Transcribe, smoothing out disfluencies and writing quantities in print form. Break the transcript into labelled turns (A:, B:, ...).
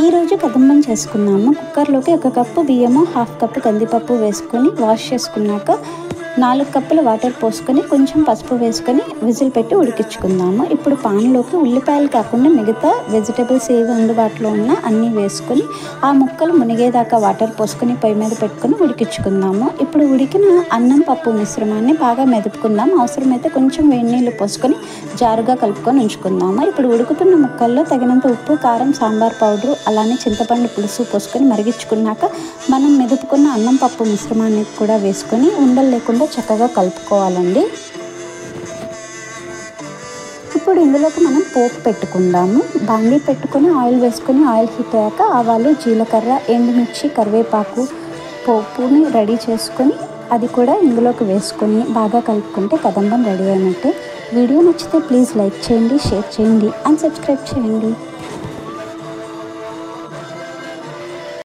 A: ఈరోజు కదంబం చేసుకున్నాము. కుక్కర్లోకి 1 కప్పు బియ్యము, 1/2 కప్పు కందిపప్పు వేసుకొని వాష్ చేసుకున్నాక 4 కప్పుల వాటర్ పోసుకొని కొంచెం పసుపు వేసుకొని విజిల్ పెట్టి ఉడికించుకుందాము. ఇప్పుడు పాన్లోకి ఉల్లిపాయలు కాకుండా మిగతా వెజిటబుల్స్ ఏవి అందుబాటులో ఉన్నా అన్నీ వేసుకొని ఆ ముక్కలు మునిగేదాకా వాటర్ పోసుకొని పొయ్యి మీద పెట్టుకొని ఉడికించుకుందాము. ఇప్పుడు ఉడికిన అన్నం పప్పు మిశ్రమాన్ని బాగా మెదుపుకుందాం. అవసరమైతే కొంచెం వేడి నీళ్ళు పోసుకొని జారుగా కలుపుకొని ఉంచుకుందాము. ఇప్పుడు ఉడుకుతున్న ముక్కల్లో తగినంత ఉప్పు, కారం, సాంబార్ పౌడరు అలానే చింతపండు పులుసు పోసుకొని మరిగించుకున్నాక మనం మెదుపుకున్న అన్నం పప్పు మిశ్రమాన్ని కూడా వేసుకొని ఉండలు లేకుండా చక్కగా కలుపుకోవాలండి. ఇప్పుడు ఇందులోకి మనం పోపు పెట్టుకుందాము. బాండీ పెట్టుకొని ఆయిల్ వేసుకొని ఆయిల్ హీట్ అయ్యాక ఆవాలు, జీలకర్ర, ఎండుమిర్చి, కరివేపాకు పోపుని రెడీ చేసుకొని అది కూడా ఇందులోకి వేసుకొని బాగా కలుపుకుంటే కదంబం రెడీ అయినట్టే. వీడియో నచ్చితే ప్లీజ్ లైక్ చేయండి, షేర్ చేయండి అండ్ సబ్స్క్రైబ్ చేయండి.